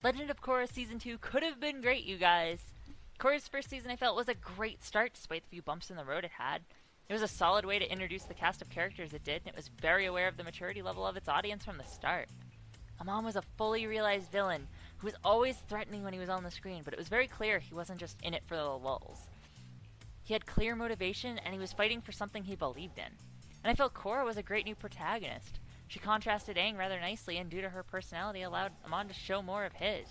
Legend of Korra Season 2 could have been great, you guys. Korra's first season, I felt, was a great start despite the few bumps in the road it had. It was a solid way to introduce the cast of characters it did, and it was very aware of the maturity level of its audience from the start. Amon was a fully realized villain who was always threatening when he was on the screen, but it was very clear he wasn't just in it for the lulz. He had clear motivation, and he was fighting for something he believed in. And I felt Korra was a great new protagonist. She contrasted Aang rather nicely, and due to her personality, allowed Amon to show more of his.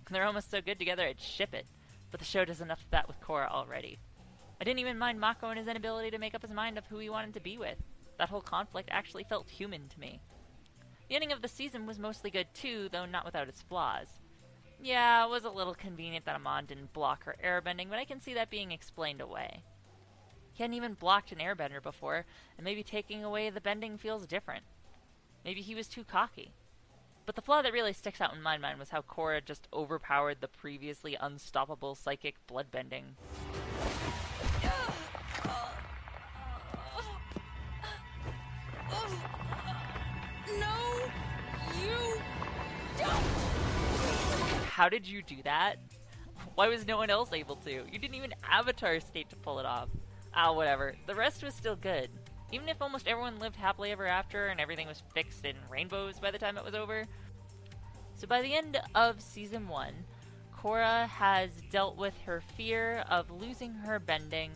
They're almost so good together I'd ship it, but the show does enough of that with Korra already. I didn't even mind Mako and his inability to make up his mind of who he wanted to be with. That whole conflict actually felt human to me. The ending of the season was mostly good too, though not without its flaws. Yeah, it was a little convenient that Amon didn't block her airbending, but I can see that being explained away. He hadn't even blocked an airbender before, and maybe taking away the bending feels different. Maybe he was too cocky. But the flaw that really sticks out in my mind was how Korra just overpowered the previously unstoppable psychic bloodbending. No, you don't! How did you do that? Why was no one else able to? You didn't even avatar state to pull it off. Ah, whatever. The rest was still good. Even if almost everyone lived happily ever after and everything was fixed in rainbows by the time it was over. So by the end of Season 1, Korra has dealt with her fear of losing her bending.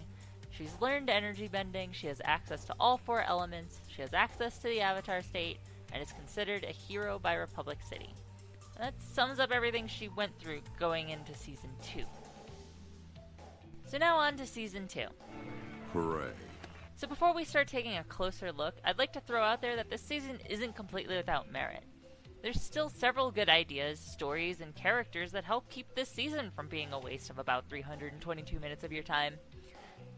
She's learned energy bending, she has access to all 4 elements, she has access to the avatar state, and is considered a hero by Republic City. And that sums up everything she went through going into Season 2. So now on to Season 2. Hooray. So before we start taking a closer look, I'd like to throw out there that this season isn't completely without merit. There's still several good ideas, stories, and characters that help keep this season from being a waste of about 322 minutes of your time.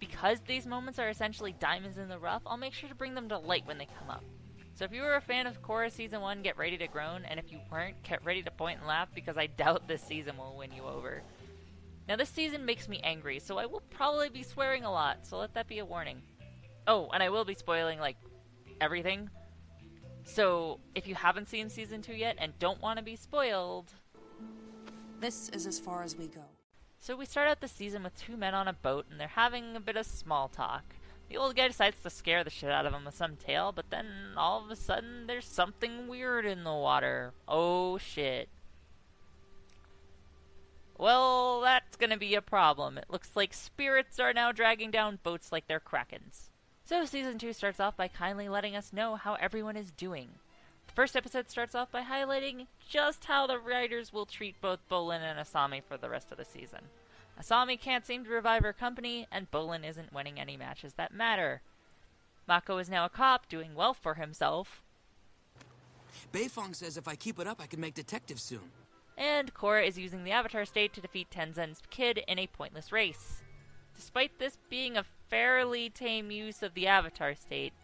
Because these moments are essentially diamonds in the rough, I'll make sure to bring them to light when they come up. So if you were a fan of Korra Season 1, get ready to groan, and if you weren't, get ready to point and laugh because I doubt this season will win you over. Now this season makes me angry, so I will probably be swearing a lot, so let that be a warning. Oh, and I will be spoiling, everything. So, if you haven't seen Season 2 yet and don't want to be spoiled... This is as far as we go. So we start out the season with 2 men on a boat, and they're having a bit of small talk. The old guy decides to scare the shit out of him with some tale, but then all of a sudden there's something weird in the water. Oh shit. Well, that's gonna be a problem. It looks like spirits are now dragging down boats like they're krakens. So Season 2 starts off by kindly letting us know how everyone is doing. The first episode starts off by highlighting just how the writers will treat both Bolin and Asami for the rest of the season. Asami can't seem to revive her company, and Bolin isn't winning any matches that matter. Mako is now a cop, doing well for himself. Beifong says if I keep it up, I can make detective soon. And Korra is using the Avatar state to defeat Tenzin's kid in a pointless race. Despite this being a fairly tame use of the Avatar state,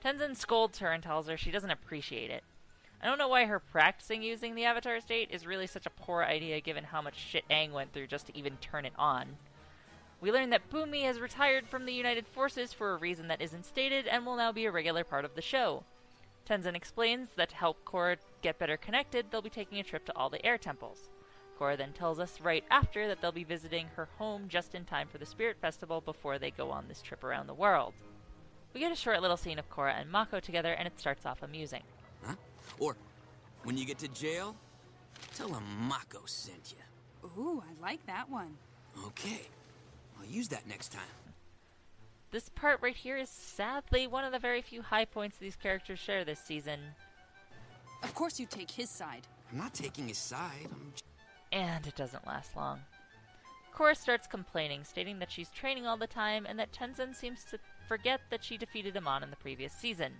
Tenzin scolds her and tells her she doesn't appreciate it. I don't know why her practicing using the Avatar state is really such a poor idea given how much shit Aang went through just to even turn it on. We learn that Bumi has retired from the United Forces for a reason that isn't stated and will now be a regular part of the show. Tenzin explains that to help Korra get better connected, they'll be taking a trip to all the air temples. Korra then tells us right after that they'll be visiting her home just in time for the Spirit Festival before they go on this trip around the world. We get a short little scene of Korra and Mako together, and it starts off amusing. Huh? Or, when you get to jail, tell them Mako sent you. Ooh, I like that one. Okay, I'll use that next time. This part right here is sadly one of the very few high points these characters share this season. Of course you take his side. I'm not taking his side, And it doesn't last long. Korra starts complaining, stating that she's training all the time and that Tenzin seems to forget that she defeated Amon in the previous season.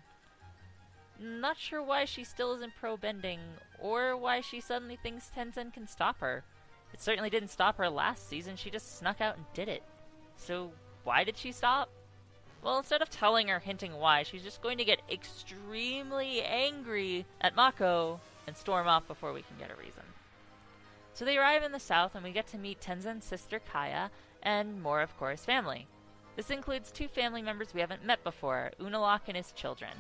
Not sure why she still isn't pro-bending, or why she suddenly thinks Tenzin can stop her. It certainly didn't stop her last season, she just snuck out and did it. So why did she stop? Well, instead of telling or hinting why, she's just going to get extremely angry at Mako and storm off before we can get a reason. So they arrive in the south and we get to meet Tenzin's sister Kaya and more of Korra's family. This includes 2 family members we haven't met before, Unalaq and his children.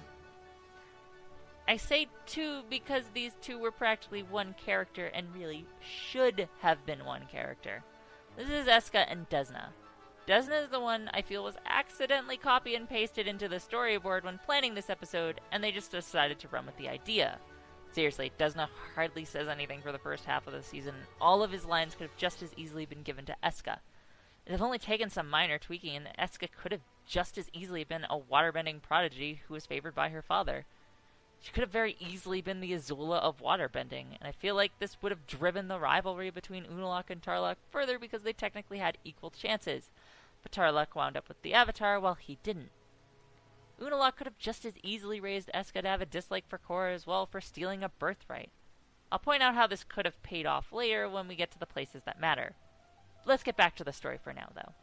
I say two because these two were practically one character and really should have been one character. This is Eska and Desna. Desna is the one I feel was accidentally copy and pasted into the storyboard when planning this episode, and they just decided to run with the idea. Seriously, Desna hardly says anything for the first half of the season. All of his lines could have just as easily been given to Eska. It had only taken some minor tweaking, and Eska could have just as easily been a waterbending prodigy who was favored by her father. She could have very easily been the Azula of waterbending, and I feel like this would have driven the rivalry between Unalaq and Tarlok further because they technically had equal chances, but Tarlok wound up with the Avatar while he didn't. Unalaq could have just as easily raised Eska to have a dislike for Korra as well for stealing a birthright. I'll point out how this could have paid off later when we get to the places that matter. Let's get back to the story for now, though.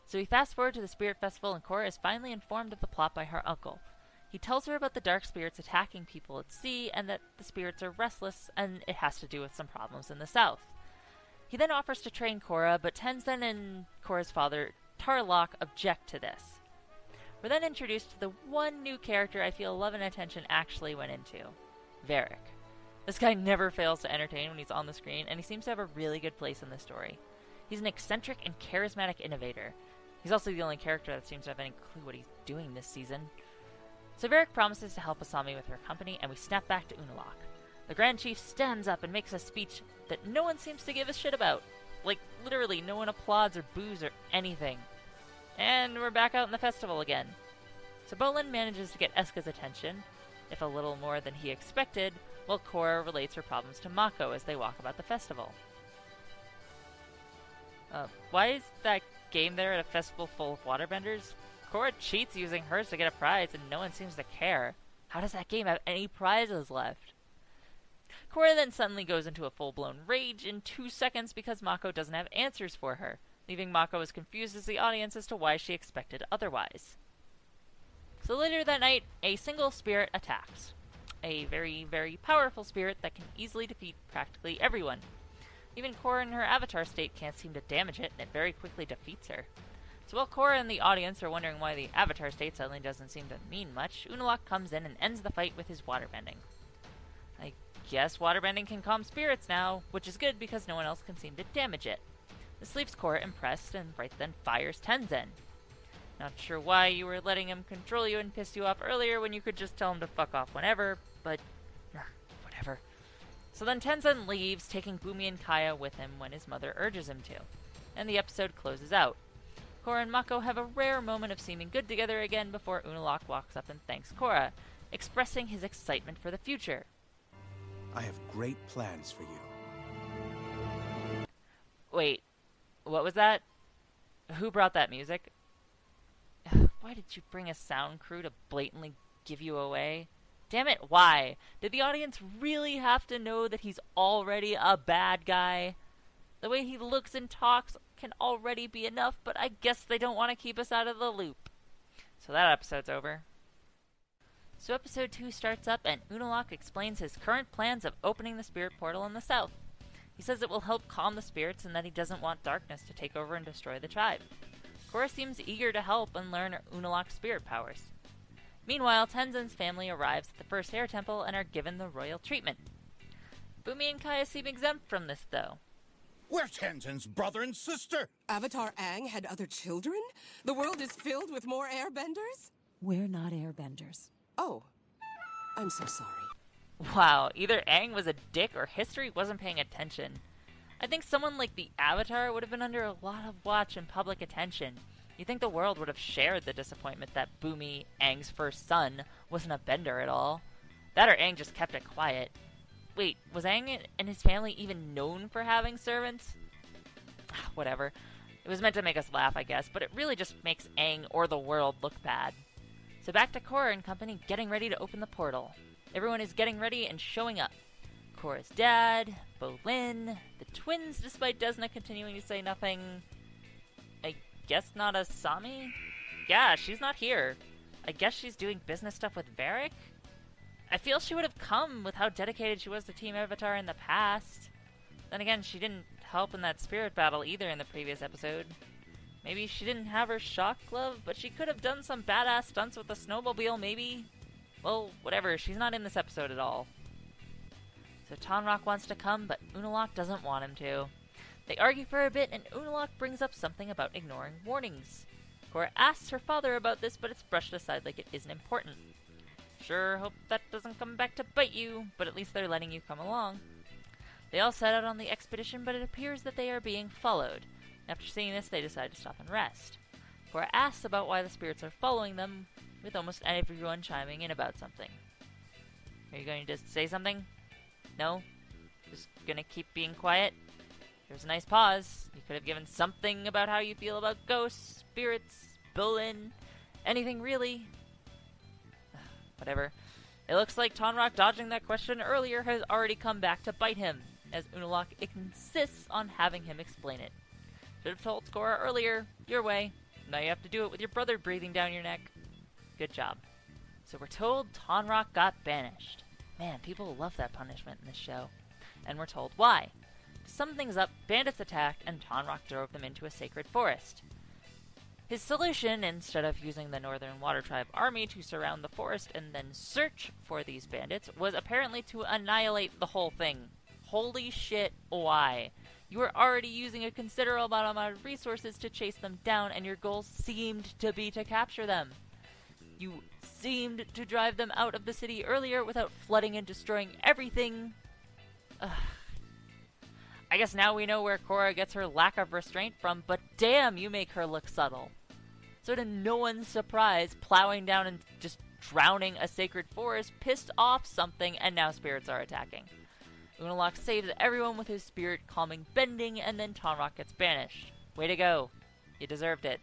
So we fast forward to the Spirit Festival, and Korra is finally informed of the plot by her uncle. He tells her about the dark spirits attacking people at sea, and that the spirits are restless, and it has to do with some problems in the south. He then offers to train Korra, but Tenzin and Korra's father, Tarlok, object to this. We're then introduced to the one new character I feel love and attention actually went into. Varric. This guy never fails to entertain when he's on the screen, and he seems to have a really good place in the story. He's an eccentric and charismatic innovator. He's also the only character that seems to have any clue what he's doing this season. So Varric promises to help Asami with her company, and we snap back to Unalaq. The Grand Chief stands up and makes a speech that no one seems to give a shit about. Like, literally, no one applauds or boos or anything. And we're back out in the festival again. So Bolin manages to get Eska's attention, if a little more than he expected, while Korra relates her problems to Mako as they walk about the festival. Why is that game there at a festival full of waterbenders? Korra cheats using hers to get a prize, and no one seems to care. How does that game have any prizes left? Korra then suddenly goes into a full-blown rage in 2 seconds because Mako doesn't have answers for her, leaving Mako as confused as the audience as to why she expected otherwise. So later that night, a single spirit attacks. A very, very powerful spirit that can easily defeat practically everyone. Even Korra in her avatar state can't seem to damage it, and it very quickly defeats her. So while Korra and the audience are wondering why the avatar state suddenly doesn't seem to mean much, Unalaq comes in and ends the fight with his waterbending. I guess waterbending can calm spirits now, which is good because no one else can seem to damage it. This leaves Korra impressed and right then fires Tenzin. Not sure why you were letting him control you and piss you off earlier when you could just tell him to fuck off whenever, but whatever. So then Tenzin leaves, taking Bumi and Kaya with him when his mother urges him to. And the episode closes out. Korra and Mako have a rare moment of seeming good together again before Unalaq walks up and thanks Korra, expressing his excitement for the future. I have great plans for you. Wait, what was that? Who brought that music? Why did you bring a sound crew to blatantly give you away? Damn it, why? Did the audience really have to know that he's already a bad guy? The way he looks and talks can already be enough, but I guess they don't want to keep us out of the loop. So that episode's over. So episode 2 starts up, and Unalaq explains his current plans of opening the spirit portal in the south. He says it will help calm the spirits and that he doesn't want darkness to take over and destroy the tribe. Korra seems eager to help and learn Unalaq's spirit powers. Meanwhile, Tenzin's family arrives at the first air temple and are given the royal treatment. Bumi and Kaya seem exempt from this, though. We're Tenzin's brother and sister. Avatar Aang had other children? The world is filled with more airbenders? We're not airbenders. Oh, I'm so sorry. Wow, either Aang was a dick or history wasn't paying attention. I think someone like the Avatar would have been under a lot of watch and public attention. You think the world would have shared the disappointment that Bumi, Aang's first son, wasn't a bender at all. That or Aang just kept it quiet. Wait, was Aang and his family even known for having servants? Whatever. It was meant to make us laugh, I guess, but it really just makes Aang or the world look bad. So back to Korra and company getting ready to open the portal. Everyone is getting ready and showing up. Korra's dad, Bolin, the twins, despite Desna continuing to say nothing. I guess not Asami? Yeah, she's not here. I guess she's doing business stuff with Varric? I feel she would have come with how dedicated she was to Team Avatar in the past. Then again, she didn't help in that spirit battle either in the previous episode. Maybe she didn't have her shock glove, but she could have done some badass stunts with the snowmobile, maybe? Well, whatever, she's not in this episode at all. So Tonrock wants to come, but Unalaq doesn't want him to. They argue for a bit, and Unalaq brings up something about ignoring warnings. Korra asks her father about this, but it's brushed aside like it isn't important. Sure, hope that doesn't come back to bite you, but at least they're letting you come along. They all set out on the expedition, but it appears that they are being followed. After seeing this, they decide to stop and rest. Korra asks about why the spirits are following them, with almost everyone chiming in about something. Are you going to just say something? No? Just gonna keep being quiet? There's a nice pause. You could have given something about how you feel about ghosts, spirits, Bolin, anything really. Whatever. It looks like Tonrock dodging that question earlier has already come back to bite him, as Unalaq insists on having him explain it. Should have told Korra earlier, your way. Now you have to do it with your brother breathing down your neck. Good job. So we're told Tonrock got banished. Man, people love that punishment in this show. And we're told why. To sum things up, bandits attacked and Tonrock drove them into a sacred forest. His solution, instead of using the Northern Water Tribe army to surround the forest and then search for these bandits, was apparently to annihilate the whole thing. Holy shit, why? You were already using a considerable amount of resources to chase them down, and your goal seemed to be to capture them. You seemed to drive them out of the city earlier without flooding and destroying everything. Ugh. I guess now we know where Korra gets her lack of restraint from, but damn, you make her look subtle. So to no one's surprise, plowing down and just drowning a sacred forest pissed off something, and now spirits are attacking. Unalaq saves everyone with his spirit calming bending, and then Tonrock gets banished. Way to go. You deserved it.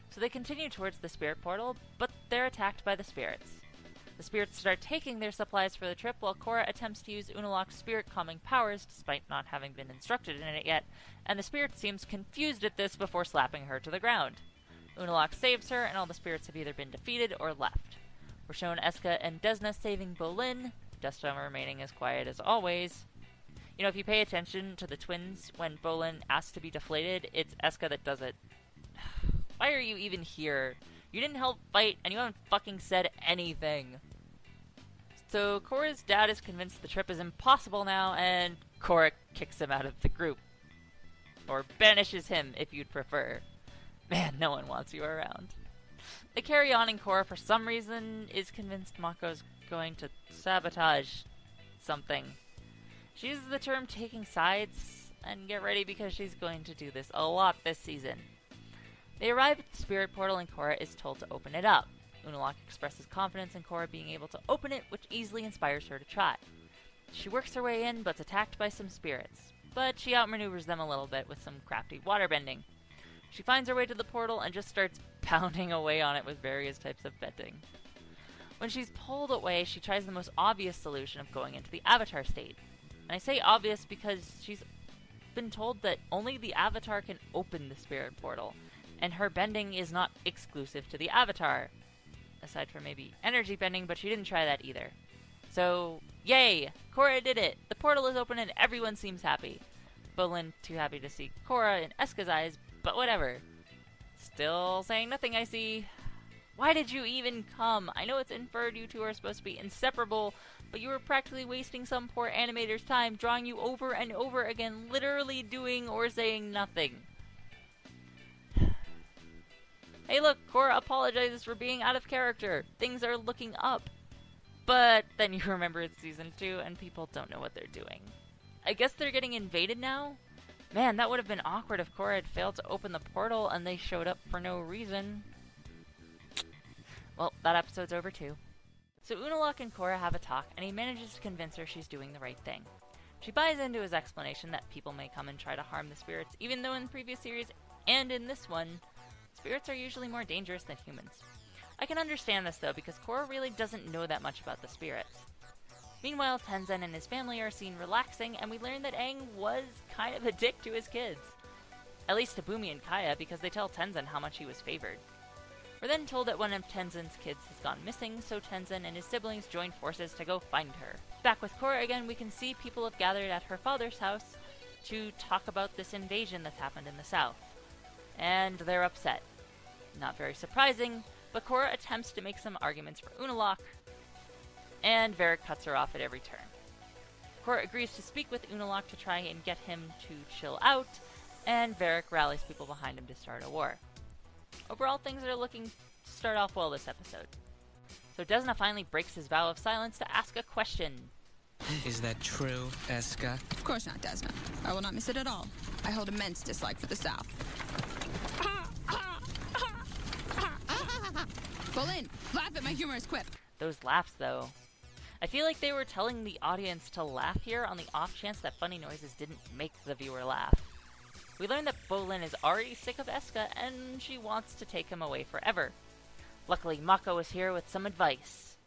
So they continue towards the spirit portal, but they're attacked by the spirits. The spirits start taking their supplies for the trip, while Korra attempts to use Unalaq's spirit-calming powers, despite not having been instructed in it yet, and the spirit seems confused at this before slapping her to the ground. Unalaq saves her, and all the spirits have either been defeated or left. We're shown Eska and Desna saving Bolin, Dustum remaining as quiet as always. You know, if you pay attention to the twins, when Bolin asks to be deflated, it's Eska that does it. Why are you even here? You didn't help fight, and you haven't fucking said anything. So Korra's dad is convinced the trip is impossible now, and Korra kicks him out of the group. Or banishes him, if you'd prefer. Man, no one wants you around. They carry on, and Korra, for some reason, is convinced Mako's going to sabotage something. She uses the term taking sides, and get ready because she's going to do this a lot this season. They arrive at the spirit portal, and Korra is told to open it up. Unalaq expresses confidence in Korra being able to open it, which easily inspires her to try. She works her way in, but's attacked by some spirits, but she outmaneuvers them a little bit with some crafty waterbending. She finds her way to the portal and just starts pounding away on it with various types of bending. When she's pulled away, she tries the most obvious solution of going into the Avatar state. And I say obvious because she's been told that only the Avatar can open the spirit portal, and her bending is not exclusive to the Avatar. Aside from maybe energy bending, but she didn't try that either. So, yay! Korra did it! The portal is open and everyone seems happy. Bolin too happy to see Korra in Eska's eyes, but whatever. Still saying nothing, I see. Why did you even come? I know it's inferred you two are supposed to be inseparable, but you were practically wasting some poor animator's time drawing you over and over again, literally doing or saying nothing. Hey look, Korra apologizes for being out of character. Things are looking up. But then you remember it's season 2 and people don't know what they're doing. I guess they're getting invaded now? Man, that would have been awkward if Korra had failed to open the portal and they showed up for no reason. Well, that episode's over too. So Unalaq and Korra have a talk, and he manages to convince her she's doing the right thing. She buys into his explanation that people may come and try to harm the spirits, even though in the previous series and in this one, spirits are usually more dangerous than humans. I can understand this though, because Korra really doesn't know that much about the spirits. Meanwhile, Tenzin and his family are seen relaxing, and we learn that Aang was kind of a dick to his kids. At least to Bumi and Kaya, because they tell Tenzin how much he was favored. We're then told that one of Tenzin's kids has gone missing, so Tenzin and his siblings join forces to go find her. Back with Korra again, we can see people have gathered at her father's house to talk about this invasion that's happened in the south. And they're upset. Not very surprising. but Korra attempts to make some arguments for Unalaq, and Varric cuts her off at every turn. Korra agrees to speak with Unalaq to try and get him to chill out, and Varric rallies people behind him to start a war. Overall, things are looking to start off well this episode. So Desna finally breaks his vow of silence to ask a question. Is that true, Eska? Of course not, Desna. I will not miss it at all. I hold immense dislike for the South. Bolin, laugh at my humorous quip. Those laughs, though. I feel like they were telling the audience to laugh here on the off chance that funny noises didn't make the viewer laugh. We learn that Bolin is already sick of Eska, and she wants to take him away forever. Luckily, Mako is here with some advice.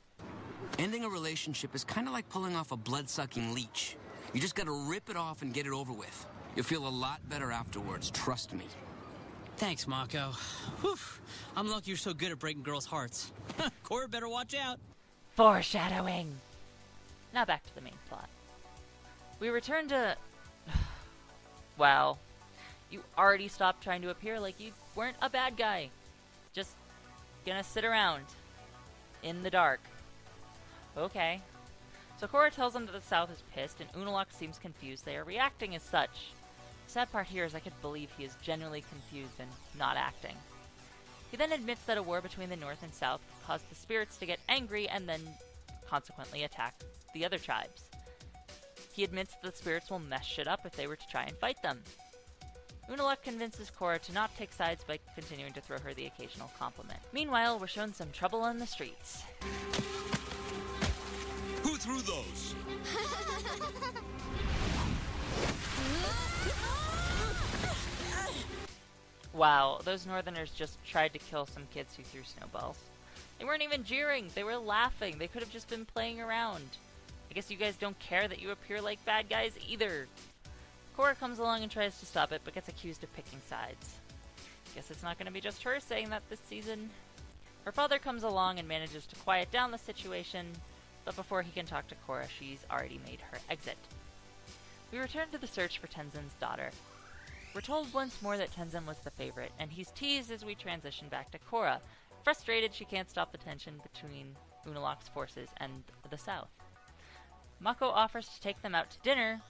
Ending a relationship is kind of like pulling off a blood-sucking leech. You just gotta rip it off and get it over with. You'll feel a lot better afterwards, trust me. Thanks, Mako. Whew. I'm lucky you're so good at breaking girls' hearts. Korra better watch out. Foreshadowing! Now back to the main plot. We return to... Wow. You already stopped trying to appear like you weren't a bad guy. Just gonna sit around. In the dark. Okay. So Korra tells them that the South is pissed, and Unalaq seems confused they are reacting as such. The sad part here is I could believe he is genuinely confused and not acting. He then admits that a war between the North and South caused the spirits to get angry and then consequently attack the other tribes. He admits that the spirits will mess shit up if they were to try and fight them. Unalaq convinces Korra to not take sides by continuing to throw her the occasional compliment. Meanwhile, we're shown some trouble in the streets. Who threw those? Wow, those Northerners just tried to kill some kids who threw snowballs. They weren't even jeering, they were laughing, they could have just been playing around. I guess you guys don't care that you appear like bad guys either. Korra comes along and tries to stop it, but gets accused of picking sides. Guess it's not going to be just her saying that this season. Her father comes along and manages to quiet down the situation, but before he can talk to Korra, she's already made her exit. We return to the search for Tenzin's daughter. We're told once more that Tenzin was the favorite, and he's teased as we transition back to Korra, frustrated she can't stop the tension between Unalaq's forces and the South. Mako offers to take them out to dinner,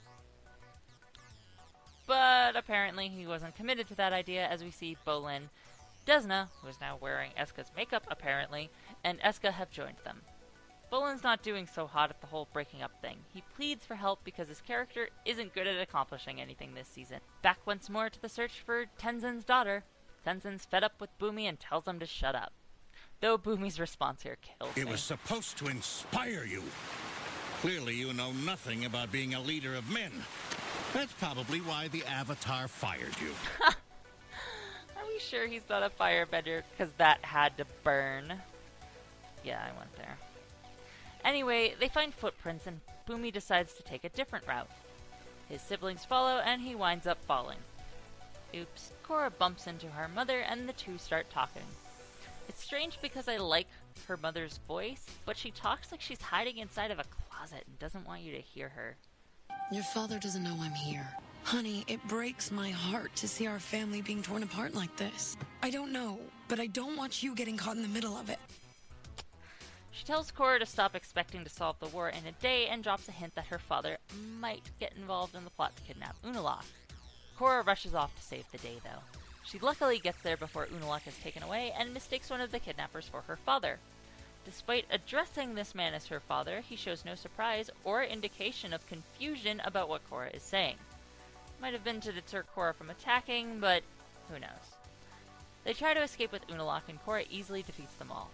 but apparently he wasn't committed to that idea as we see Bolin, Desna, who is now wearing Eska's makeup apparently, and Eska have joined them. Bolin's not doing so hot at the whole breaking up thing. He pleads for help because his character isn't good at accomplishing anything this season. Back once more to the search for Tenzin's daughter. Tenzin's fed up with Bumi and tells him to shut up. Though Bumi's response here kills me. It was supposed to inspire you. Clearly you know nothing about being a leader of men. That's probably why the Avatar fired you. Are we sure he's not a firebender? Because that had to burn. Yeah, I went there. Anyway, they find footprints and Bumi decides to take a different route. His siblings follow and he winds up falling. Oops. Korra bumps into her mother and the two start talking. It's strange because I like her mother's voice, but she talks like she's hiding inside of a closet and doesn't want you to hear her. Your father doesn't know I'm here. Honey, it breaks my heart to see our family being torn apart like this. I don't know, but I don't want you getting caught in the middle of it. She tells Korra to stop expecting to solve the war in a day and drops a hint that her father might get involved in the plot to kidnap Unalaq. Korra rushes off to save the day, though. She luckily gets there before Unalaq is taken away and mistakes one of the kidnappers for her father. Despite addressing this man as her father, he shows no surprise or indication of confusion about what Korra is saying. Might have been to deter Korra from attacking, but who knows. They try to escape with Unalaq and Korra easily defeats them all.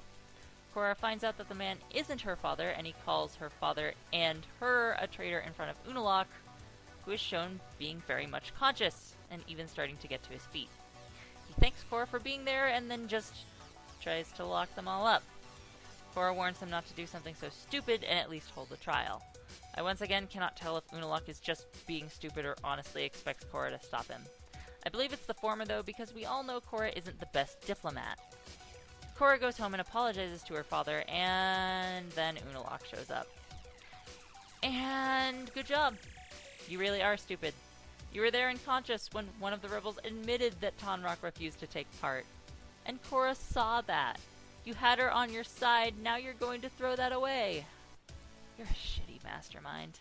Korra finds out that the man isn't her father, and he calls her father and her a traitor in front of Unalaq, who is shown being very much conscious, and even starting to get to his feet. He thanks Korra for being there, and then just tries to lock them all up. Korra warns him not to do something so stupid, and at least hold the trial. I once again cannot tell if Unalaq is just being stupid or honestly expects Korra to stop him. I believe it's the former, though, because we all know Korra isn't the best diplomat. Korra goes home and apologizes to her father, and then Unalaq shows up. And good job. You really are stupid. You were there and conscious when one of the rebels admitted that Tonraq refused to take part. And Korra saw that. You had her on your side, now you're going to throw that away. You're a shitty mastermind.